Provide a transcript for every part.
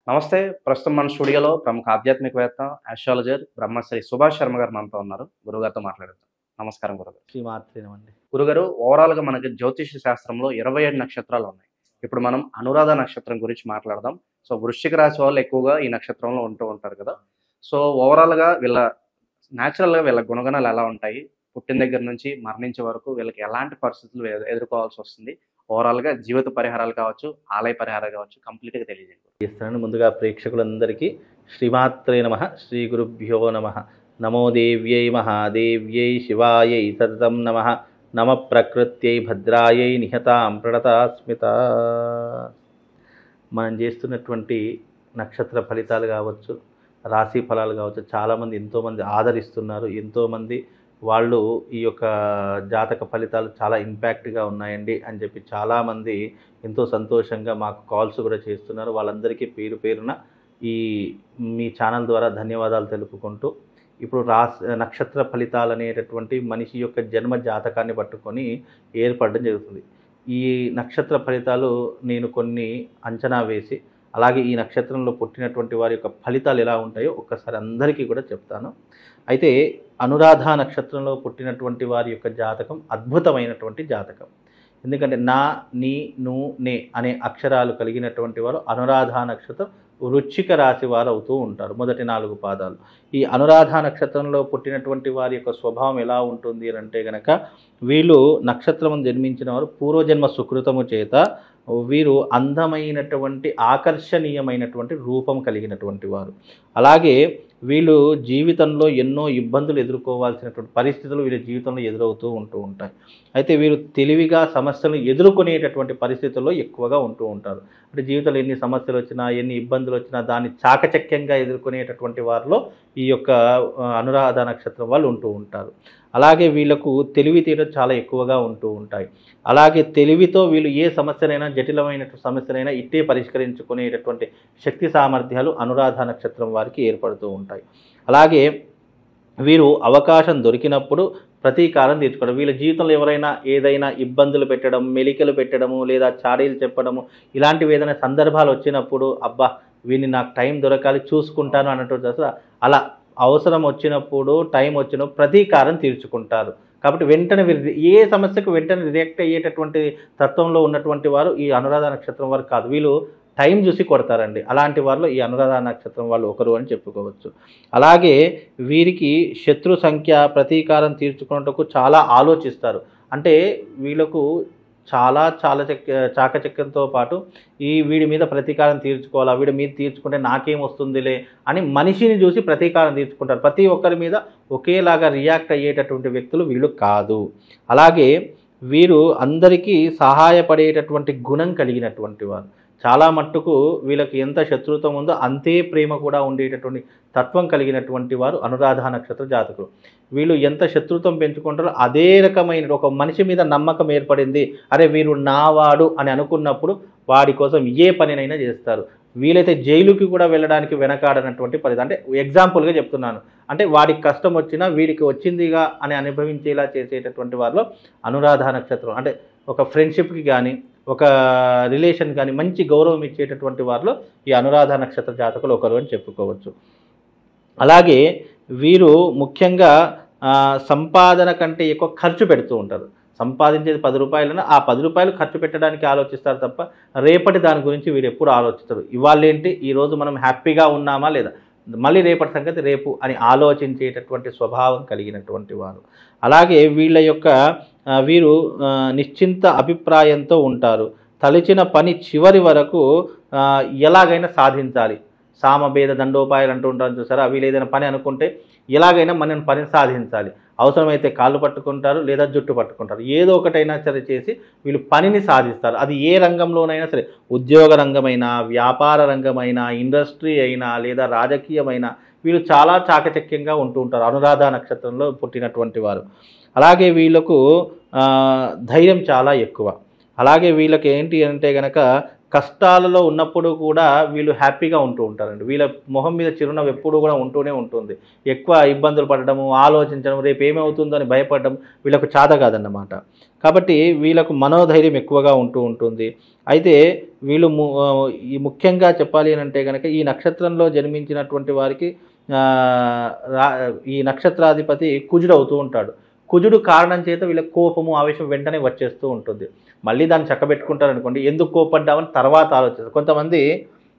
నమస్తే. ప్రస్తుతం మన స్టూడియోలో ప్రముఖ ఆధ్యాత్మికవేత్త, ఆస్ట్రాలజర్ బ్రహ్మశ్రీ సుభాష్ శర్మ గారు మనతో ఉన్నారు. గురువుగారితో మాట్లాడదాం. నమస్కారం గురుగారు. శ్రీమాత్రేనమండి. గురుగారు, ఓవరాల్‌గా మనకి జ్యోతిష శాస్త్రంలో 27 నక్షత్రాలు ఉన్నాయి. ఇప్పుడు మనం అనురాధ నక్షత్రం గురించి మాట్లాడదాం. సో, వృశ్చిక రాశి వాళ్ళు ఎక్కువగా ఈ నక్షత్రంలో ఉంటూ ఉంటారు కదా! సో, ఓవరాల్‌గా నేచురల్‌గా వీళ్ళ గుణగణాలు ఎలా ఉంటాయి? పుట్టిన దగ్గర నుంచి మరణించే వరకు వీళ్ళకి ఎలాంటి పరిస్థితులు ఎదుర్కోవాల్సొస్తుంది? ఓవరాల్‌గా జీవిత పరిహారాలు కావచ్చు, ఆలయ పరిహారాలు కావచ్చు కంప్లీట్‌గా తెలియజేయండి. చేస్తున్నాను. ముందుగా ప్రేక్షకులందరికీ శ్రీమాత్రే నమః, శ్రీ గురుభ్యో నమః. నమో దేవ్యై మహాదేవ్యై శివాయై సతతం నమః. నమ ప్రకృత్యై భద్రాయై నిహతాం ప్రణతాస్మిత. మనం చేస్తున్నటువంటి నక్షత్ర ఫలితాలు కావచ్చు, రాశి ఫలాలు కావచ్చు, చాలామంది ఎంతోమంది ఆదరిస్తున్నారు. ఎంతోమంది వాళ్ళు ఈ యొక్క జాతక ఫలితాలు చాలా ఇంపాక్ట్గా ఉన్నాయండి అని చెప్పి చాలామంది ఎంతో సంతోషంగా మాకు కాల్స్ కూడా చేస్తున్నారు. వాళ్ళందరికీ పేరు పేరున ఈ మీ ఛానల్ ద్వారా ధన్యవాదాలు తెలుపుకుంటూ, ఇప్పుడు నక్షత్ర ఫలితాలు అనేటటువంటి మనిషి యొక్క జన్మ జాతకాన్ని పట్టుకొని ఏర్పడడం జరుగుతుంది. ఈ నక్షత్ర ఫలితాలు నేను కొన్ని అంచనా వేసి, అలాగే ఈ నక్షత్రంలో పుట్టినటువంటి వారి యొక్క ఫలితాలు ఎలా ఉంటాయో ఒక్కసారి అందరికీ కూడా చెప్తాను. అయితే అనురాధ నక్షత్రంలో పుట్టినటువంటి వారి యొక్క జాతకం అద్భుతమైనటువంటి జాతకం. ఎందుకంటే నా, నీ, ను, నే అనే అక్షరాలు కలిగినటువంటి వారు అనురాధ నక్షత్రం వృశ్చిక రాశి వారు అవుతూ ఉంటారు. మొదటి 4 పాదాలు. ఈ అనురాధ నక్షత్రంలో పుట్టినటువంటి వారి యొక్క స్వభావం ఎలా ఉంటుంది అని అంటే గనక, వీళ్ళు నక్షత్రం జన్మించిన వారు పూర్వజన్మ సుకృతము చేత వీరు అందమైనటువంటి ఆకర్షణీయమైనటువంటి రూపం కలిగినటువంటి వారు. అలాగే వీళ్ళు జీవితంలో ఎన్నో ఇబ్బందులు ఎదుర్కోవాల్సినటువంటి పరిస్థితులు వీళ్ళ జీవితంలో ఎదురవుతూ ఉంటాయి. అయితే వీరు తెలివిగా సమస్యలను ఎదుర్కొనేటటువంటి పరిస్థితుల్లో ఎక్కువగా ఉంటూ ఉంటారు. అంటే జీవితంలో ఎన్ని సమస్యలు వచ్చినా, ఎన్ని ఇబ్బందులు వచ్చినా దాన్ని చాకచక్యంగా ఎదుర్కొనేటటువంటి వారిలో ఈ యొక్క అనురాధ నక్షత్రం వాళ్ళు ఉంటూ ఉంటారు. అలాగే వీళ్ళకు తెలివితేటలు చాలా ఎక్కువగా ఉంటూ ఉంటాయి. అలాగే తెలివితో వీళ్ళు ఏ సమస్యనైనా, జటిలమైన సమస్యనైనా ఇట్టే పరిష్కరించుకునేటటువంటి శక్తి సామర్థ్యాలు అనురాధ నక్షత్రం వారికి ఏర్పడుతూ ఉంటాయి. అలాగే వీరు అవకాశం దొరికినప్పుడు ప్రతీకారం తీర్చుకోవడం. వీళ్ళ జీవితంలో ఎవరైనా ఏదైనా ఇబ్బందులు పెట్టడం, మెలికలు పెట్టడము, లేదా చాడీలు చెప్పడము, ఇలాంటివి ఏదైనా సందర్భాలు వచ్చినప్పుడు అబ్బా వీడిని నాకు టైం దొరకాలి చూసుకుంటాను అన్నట్టు అలా అవసరం వచ్చినప్పుడు, టైం వచ్చినప్పుడు ప్రతీకారం తీర్చుకుంటారు. కాబట్టి వెంటనే ఏ సమస్యకు వెంటనే రియాక్ట్ అయ్యేటటువంటి తత్వంలో ఉన్నటువంటి వారు ఈ అనురాధ నక్షత్రం వారు కాదు. వీళ్ళు టైం చూసి కొడతారండి. అలాంటి వారిలో ఈ అనురాధ నక్షత్రం వాళ్ళు ఒకరు అని చెప్పుకోవచ్చు. అలాగే వీరికి శత్రు సంఖ్య, ప్రతీకారం తీర్చుకున్నట్టుకు చాలా ఆలోచిస్తారు. అంటే వీళ్ళకు చాలా చాకచక్యంతో పాటు వీడి మీద ప్రతీకారం తీర్చుకోవాలా, వీడి మీద తీర్చుకుంటే నాకేం వస్తుందిలే అని మనిషిని చూసి ప్రతీకారం తీర్చుకుంటారు. ప్రతి ఒక్కరి మీద ఒకేలాగా రియాక్ట్ అయ్యేటటువంటి వ్యక్తులు వీళ్ళు కాదు. అలాగే వీరు అందరికీ సహాయపడేటటువంటి గుణం కలిగినటువంటి వారు. చాలా మట్టుకు వీళ్ళకి ఎంత శత్రుత్వం ఉందో అంతే ప్రేమ కూడా ఉండేటటువంటి తత్వం కలిగినటువంటి వారు అనురాధ నక్షత్ర జాతకులు. వీళ్ళు ఎంత శత్రుత్వం పెంచుకుంటారో అదే రకమైన ఒక మనిషి మీద నమ్మకం ఏర్పడింది, అరే వీరు నావాడు అని అనుకున్నప్పుడు వాడి కోసం ఏ పనినైనా చేస్తారు. వీలైతే జైలుకి కూడా వెళ్ళడానికి వెనకాడనటువంటి పరిస్థితి. అంటే ఎగ్జాంపుల్గా చెప్తున్నాను. అంటే వాడికి కష్టం వచ్చినా వీడికి వచ్చిందిగా అని అనుభవించేలా చేసేటటువంటి వారిలో అనురాధ నక్షత్రం, అంటే ఒక ఫ్రెండ్షిప్కి కానీ, ఒక రిలేషన్ కానీ మంచి గౌరవం ఇచ్చేటటువంటి వారిలో ఈ అనురాధ నక్షత్ర జాతకులు ఒకరు అని చెప్పుకోవచ్చు. అలాగే వీరు ముఖ్యంగా సంపాదన కంటే ఎక్కువ ఖర్చు పెడుతూ ఉంటారు. సంపాదించేది 10 రూపాయలైనా ఆ 10 రూపాయలు ఖర్చు పెట్టడానికి ఆలోచిస్తారు తప్ప రేపటి దాని గురించి వీరు ఎప్పుడు ఆలోచిస్తారు. ఇవాళ ఏంటి, ఈరోజు మనం హ్యాపీగా ఉన్నామా లేదా, మళ్ళీ రేపటి సంగతి రేపు అని ఆలోచించేటటువంటి స్వభావం కలిగినటువంటి వారు. అలాగే వీళ్ళ యొక్క వీరు నిశ్చింత అభిప్రాయంతో ఉంటారు. తలిచిన పని చివరి వరకు ఎలాగైనా సాధించాలి. సామభేద దండోపాయాలు అంటూ ఉంటారు చూసారా. వీళ్ళు ఏదైనా పని అనుకుంటే ఎలాగైనా మనం పని సాధించాలి. అవసరమైతే కాళ్ళు పట్టుకుంటారు, లేదా జుట్టు పట్టుకుంటారు. ఏదో ఒకటైనా సరే చేసి వీళ్ళు పనిని సాధిస్తారు. అది ఏ రంగంలోనైనా సరే, ఉద్యోగ రంగమైనా, వ్యాపార రంగమైనా, ఇండస్ట్రీ అయినా, లేదా రాజకీయమైనా వీళ్ళు చాలా చాకచక్యంగా ఉంటూ ఉంటారు అనురాధ నక్షత్రంలో పుట్టినటువంటి వారు. అలాగే వీళ్ళకు ధైర్యం చాలా ఎక్కువ. అలాగే వీళ్ళకి ఏంటి అంటే కనుక కష్టాలలో ఉన్నప్పుడు కూడా వీళ్ళు హ్యాపీగా ఉంటూ ఉంటారండి. వీళ్ళ మొహం మీద చిరునవ్వు ఎప్పుడు కూడా ఉంటూనే ఉంటుంది. ఎక్కువ ఇబ్బందులు పడడము, ఆలోచించడం, రేపు ఏమవుతుందో అని భయపడడం వీళ్ళకు చేత కాదన్నమాట. కాబట్టి వీళ్ళకు మనోధైర్యం ఎక్కువగా ఉంటూ ఉంటుంది. అయితే వీళ్ళు ఈ ముఖ్యంగా చెప్పాలి అని అంటే కనుక ఈ నక్షత్రంలో జన్మించినటువంటి వారికి ఈ నక్షత్రాధిపతి కుజుడు అవుతూ ఉంటాడు. కుజుడు కారణం చేత వీళ్ళకి కోపము, ఆవేశం వెంటనే వచ్చేస్తూ ఉంటుంది. మళ్ళీ దాన్ని చక్కబెట్టుకుంటారు అనుకోండి, ఎందుకు కోపడ్డామని తర్వాత ఆలోచిస్తారు. కొంతమంది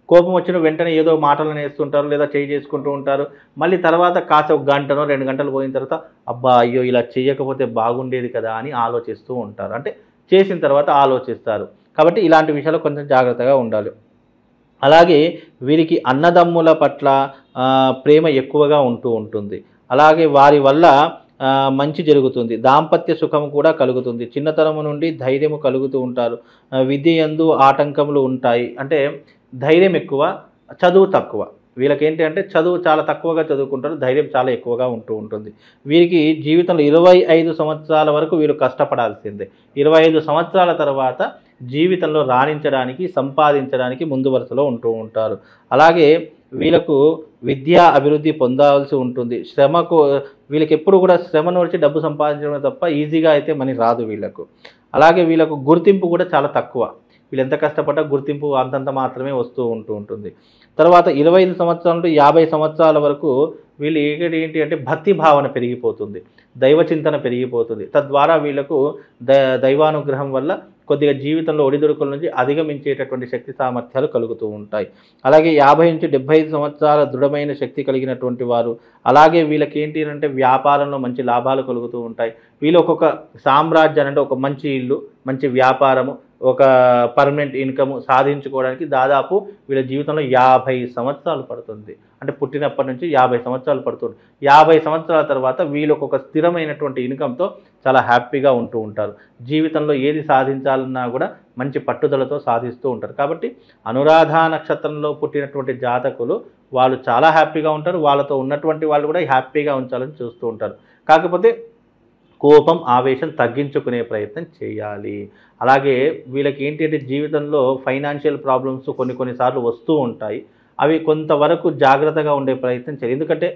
కోపం వచ్చిన వెంటనే ఏదో మాటలను వేస్తుంటారు, లేదా చేయి చేసుకుంటూ ఉంటారు. మళ్ళీ తర్వాత కాసేపు ఒక గంటనో 2 గంటలు పోయిన తర్వాత అబ్బా అయ్యో ఇలా చేయకపోతే బాగుండేది కదా అని ఆలోచిస్తూ ఉంటారు. అంటే చేసిన తర్వాత ఆలోచిస్తారు. కాబట్టి ఇలాంటి విషయాలు కొంచెం జాగ్రత్తగా ఉండాలి. అలాగే వీరికి అన్నదమ్ముల పట్ల ప్రేమ ఎక్కువగా ఉంటూ ఉంటుంది. అలాగే వారి వల్ల మంచి జరుగుతుంది. దాంపత్య సుఖం కూడా కలుగుతుంది. చిన్నతనము నుండి ధైర్యము కలుగుతూ ఉంటారు. విద్య యందు ఆటంకములు ఉంటాయి. అంటే ధైర్యం ఎక్కువ, చదువు తక్కువ. వీళ్ళకి ఏంటి అంటే చదువు చాలా తక్కువగా చదువుకుంటారు, ధైర్యం చాలా ఎక్కువగా ఉంటూ ఉంటుంది. వీరికి జీవితంలో 25 సంవత్సరాల వరకు వీరు కష్టపడాల్సిందే. 25 సంవత్సరాల తర్వాత జీవితంలో రాణించడానికి, సంపాదించడానికి ముందు వరుసలో ఉంటూ ఉంటారు. అలాగే వీళ్ళకు విద్యా అభివృద్ధి పొందాల్సి ఉంటుంది. వీళ్ళకి ఎప్పుడు కూడా శ్రమను వచ్చి డబ్బు సంపాదించడమే తప్ప ఈజీగా అయితే మనీ రాదు వీళ్ళకు. అలాగే వీళ్ళకు గుర్తింపు కూడా చాలా తక్కువ. వీళ్ళు ఎంత కష్టపడ్డా గుర్తింపు అంతంత మాత్రమే వస్తూ ఉంటుంది. తర్వాత 25 సంవత్సరాల నుండి 50 సంవత్సరాల వరకు వీళ్ళు ఏంటి అంటే భక్తి భావన పెరిగిపోతుంది, దైవ చింతన పెరిగిపోతుంది. తద్వారా వీళ్ళకు దైవానుగ్రహం వల్ల కొద్దిగా జీవితంలో ఒడిదుడుకుల నుంచి అధిగమించేటటువంటి శక్తి సామర్థ్యాలు కలుగుతూ ఉంటాయి. అలాగే 50 నుంచి 75 సంవత్సరాల దృఢమైన శక్తి కలిగినటువంటి వారు. అలాగే వీళ్ళకి ఏంటి అంటే వ్యాపారంలో మంచి లాభాలు కలుగుతూ ఉంటాయి. వీళ్ళు ఒక్కొక్క సామ్రాజ్యాన్ని అంటే ఒక మంచి ఇల్లు, మంచి వ్యాపారము, ఒక పర్మనెంట్ ఇన్కమ్ సాధించుకోవడానికి దాదాపు వీళ్ళ జీవితంలో 50 సంవత్సరాలు పడుతుంది. అంటే పుట్టినప్పటి నుంచి 50 సంవత్సరాలు పడుతుంది. 50 సంవత్సరాల తర్వాత వీళ్ళకు ఒక స్థిరమైనటువంటి ఇన్కంతో చాలా హ్యాపీగా ఉంటూ ఉంటారు. జీవితంలో ఏది సాధించాలన్నా కూడా మంచి పట్టుదలతో సాధిస్తూ ఉంటారు. కాబట్టి అనురాధ నక్షత్రంలో పుట్టినటువంటి జాతకులు వాళ్ళు చాలా హ్యాపీగా ఉంటారు. వాళ్ళతో ఉన్నటువంటి వాళ్ళు కూడా హ్యాపీగా ఉంచాలని చూస్తూ ఉంటారు. కాకపోతే కోపం, ఆవేశం తగ్గించుకునే ప్రయత్నం చేయాలి. అలాగే వీళ్ళకి ఏంటి అంటే జీవితంలో ఫైనాన్షియల్ ప్రాబ్లమ్స్ కొన్నిసార్లు వస్తూ ఉంటాయి. అవి కొంతవరకు జాగ్రత్తగా ఉండే ప్రయత్నం చేయాలి. ఎందుకంటే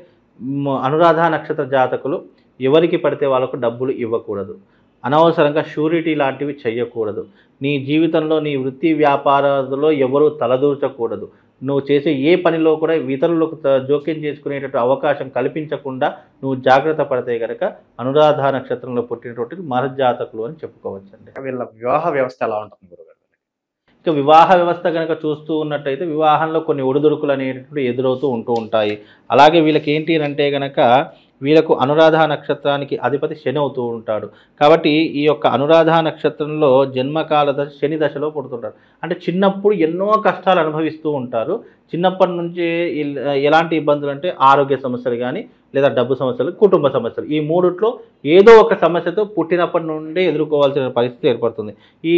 అనురాధ నక్షత్ర జాతకులు ఎవరికి పడితే వాళ్ళకు డబ్బులు ఇవ్వకూడదు. అనవసరంగా షూరిటీ లాంటివి చేయకూడదు. నీ జీవితంలో నీ వృత్తి వ్యాపారాలలో ఎవరూ తలదూర్చకూడదు. నువ్వు చేసే ఏ పనిలో కూడా ఇతరులకు జోక్యం చేసుకునేటట్టు అవకాశం కల్పించకుండా నువ్వు జాగ్రత్త పడితే కనుక అనురాధ నక్షత్రంలో పుట్టినటువంటి మహర్జాతకులు అని చెప్పుకోవచ్చండి. వీళ్ళ వివాహ వ్యవస్థ ఎలా ఉంటుంది గురుగారు? ఇక వివాహ వ్యవస్థ కనుక చూస్తూ ఉన్నట్టయితే వివాహంలో కొన్ని ఒడిదుడుకులు అనేటటువంటి ఎదురవుతూ ఉంటాయి. అలాగే వీళ్ళకి ఏంటి అంటే కనుక వీళ్ళకు అనురాధ నక్షత్రానికి అధిపతి శని అవుతూ ఉంటాడు. కాబట్టి ఈ యొక్క అనురాధ నక్షత్రంలో జన్మకాల దశ శని దశలో పుడుతుంటారు. అంటే చిన్నప్పుడు ఎన్నో కష్టాలు అనుభవిస్తూ ఉంటారు. చిన్నప్పటి నుంచి ఎలాంటి ఇబ్బందులు అంటే ఆరోగ్య సమస్యలు కానీ, లేదా డబ్బు సమస్యలు, కుటుంబ సమస్యలు, ఈ మూడిట్లో ఏదో ఒక సమస్యతో పుట్టినప్పటి నుండే ఎదుర్కోవాల్సిన పరిస్థితి ఏర్పడుతుంది. ఈ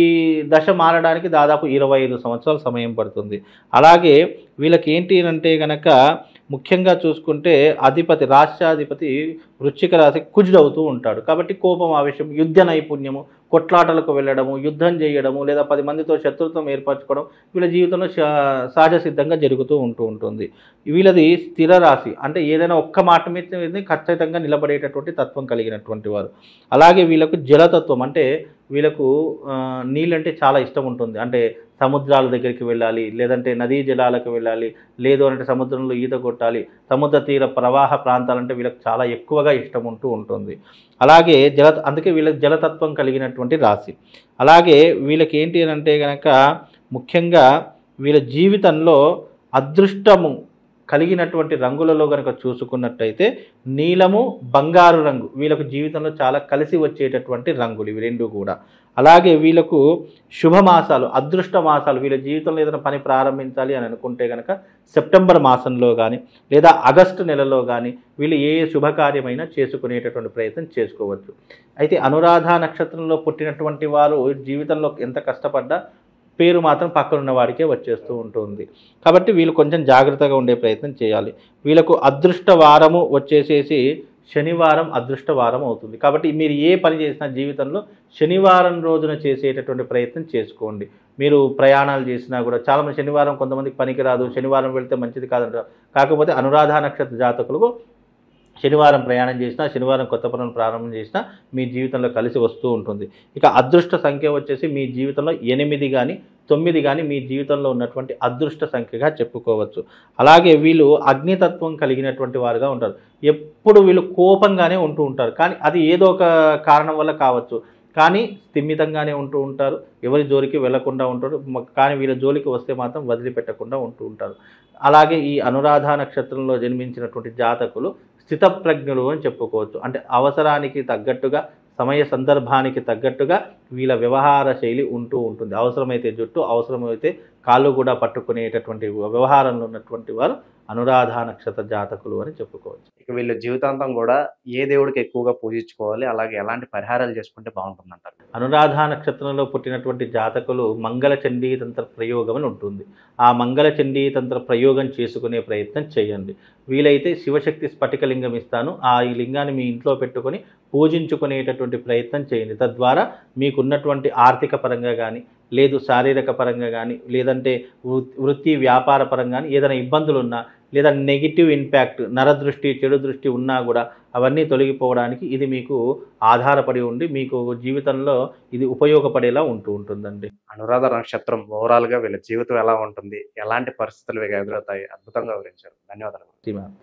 దశ మారడానికి దాదాపు 25 సంవత్సరాల సమయం పడుతుంది. అలాగే వీళ్ళకి ఏంటి అంటే కనుక ముఖ్యంగా చూసుకుంటే అధిపతి, రాష్ట్రాధిపతి వృశ్చిక రాశి కుజుడు అవుతూ ఉంటాడు. కాబట్టి కోపం, ఆవేశం, యుద్ధ నైపుణ్యము, కొట్లాటలకు వెళ్ళడము, యుద్ధం చేయడము, లేదా 10 మందితో శత్రుత్వం ఏర్పరచుకోవడం వీళ్ళ జీవితంలో సహజ సిద్ధంగా జరుగుతూ ఉంటుంది. వీళ్ళది స్థిర రాశి. అంటే ఏదైనా ఒక్క మాట మీద ఖచ్చితంగా నిలబడేటటువంటి తత్వం కలిగినటువంటి వారు. అలాగే వీళ్ళకు జలతత్వం, అంటే వీళ్ళకు నీళ్ళంటే చాలా ఇష్టం ఉంటుంది. అంటే సముద్రాల దగ్గరికి వెళ్ళాలి, లేదంటే నదీ జలాలకు వెళ్ళాలి, లేదు అంటే సముద్రంలో ఈత కొట్టాలి, సముద్ర తీర ప్రవాహ ప్రాంతాలంటే వీళ్ళకి చాలా ఎక్కువగా ఇష్టం ఉంటుంది. అలాగే అందుకే వీళ్ళకి జలతత్వం కలిగినటువంటి రాశి. అలాగే వీళ్ళకి ఏంటి అంటే కనుక ముఖ్యంగా వీళ్ళ జీవితంలో అదృష్టము కలిగినటువంటి రంగులలో కనుక చూసుకున్నట్టయితే నీలము, బంగారు రంగు వీళ్ళకు జీవితంలో చాలా కలిసి వచ్చేటటువంటి రంగులు ఇవి రెండు కూడా. అలాగే వీళ్ళకు శుభమాసాలు, అదృష్ట మాసాలు, వీళ్ళ జీవితంలో ఏదైనా పని ప్రారంభించాలి అని అనుకుంటే కనుక సెప్టెంబర్ మాసంలో కానీ, లేదా ఆగస్టు నెలలో కానీ వీళ్ళు ఏ శుభకార్యమైనా చేసుకునేటటువంటి ప్రయత్నం చేసుకోవచ్చు. అయితే అనురాధ నక్షత్రంలో పుట్టినటువంటి వారు జీవితంలో ఎంత కష్టపడ్డా పేరు మాత్రం పక్కనున్న వాడికే వచ్చేస్తూ ఉంటుంది. కాబట్టి వీళ్ళు కొంచెం జాగ్రత్తగా ఉండే ప్రయత్నం చేయాలి. వీళ్ళకు అదృష్ట వారము వచ్చేసేసి శనివారం అదృష్ట వారం అవుతుంది. కాబట్టి మీరు ఏ పని చేసినా జీవితంలో శనివారం రోజున చేసేటటువంటి ప్రయత్నం చేసుకోండి. మీరు ప్రయాణాలు చేసినా కూడా చాలామంది శనివారం కొంతమందికి పనికిరాదు, శనివారం వెళ్తే మంచిది కాదంటారు. కాకపోతే అనురాధ నక్షత్ర జాతకులకు శనివారం ప్రయాణం చేసినా, శనివారం కొత్త పనులు ప్రారంభం చేసినా మీ జీవితంలో కలిసి వస్తూ ఉంటుంది. ఇక అదృష్ట సంఖ్య వచ్చేసి మీ జీవితంలో 8 కానీ 9 కానీ మీ జీవితంలో ఉన్నటువంటి అదృష్ట సంఖ్యగా చెప్పుకోవచ్చు. అలాగే వీళ్ళు అగ్నితత్వం కలిగినటువంటి వారుగా ఉంటారు. ఎప్పుడు వీళ్ళు కోపంగానే ఉంటూ ఉంటారు, కానీ అది ఏదో ఒక కారణం వల్ల కావచ్చు. కానీ స్థిమితంగానే ఉంటూ ఉంటారు, ఎవరి జోలికి వెళ్లకుండా ఉంటారు. కానీ వీళ్ళ జోలికి వస్తే మాత్రం వదిలిపెట్టకుండా ఉంటూ ఉంటారు. అలాగే ఈ అనురాధ నక్షత్రంలో జన్మించినటువంటి జాతకులు స్థితప్రజ్ఞులు అని చెప్పుకోవచ్చు. అంటే అవసరానికి తగ్గట్టుగా, సమయ సందర్భానికి తగ్గట్టుగా వీళ్ళ వ్యవహార శైలి ఉంటూ ఉంటుంది. అవసరమైతే జుట్టు, అవసరమైతే కాళ్ళు కూడా పట్టుకునేటటువంటి వ్యవహారంలో ఉన్నటువంటి వారు అనురాధ నక్షత్ర జాతకులు అని చెప్పుకోవచ్చు. ఇక వీళ్ళు జీవితాంతం కూడా ఏ దేవుడికి ఎక్కువగా పూజించుకోవాలి, అలాగే ఎలాంటి పరిహారాలు చేసుకుంటే బాగుంటుందంటారు? అనురాధ నక్షత్రంలో పుట్టినటువంటి జాతకులు మంగళ చండీ తంత్ర ప్రయోగం అని ఉంటుంది. ఆ మంగళ చండీ తంత్ర ప్రయోగం చేసుకునే ప్రయత్నం చేయండి. వీలైతే శివశక్తి స్ఫటికలింగం ఇస్తాను, ఈ లింగాన్ని మీ ఇంట్లో పెట్టుకొని పూజించుకునేటటువంటి ప్రయత్నం చేయండి. తద్వారా మీకున్నటువంటి ఆర్థిక పరంగా కానీ, లేదు శారీరక పరంగా కానీ, లేదంటే వృత్తి వ్యాపార పరంగా కానీ ఏదైనా ఇబ్బందులు ఉన్నా, లేదా నెగిటివ్ ఇంపాక్ట్, నరదృష్టి, చెడు దృష్టి ఉన్నా కూడా అవన్నీ తొలగిపోవడానికి ఇది మీకు ఆధారపడి ఉండి మీకు జీవితంలో ఇది ఉపయోగపడేలా ఉంటుందండి. అనురాధ నక్షత్రం ఓవరాల్గా వీళ్ళ జీవితం ఎలా ఉంటుంది, ఎలాంటి పరిస్థితులు ఎదురవుతాయి, అద్భుతంగా వివరించారు. ధన్యవాదాలు. శ్రీమాన్.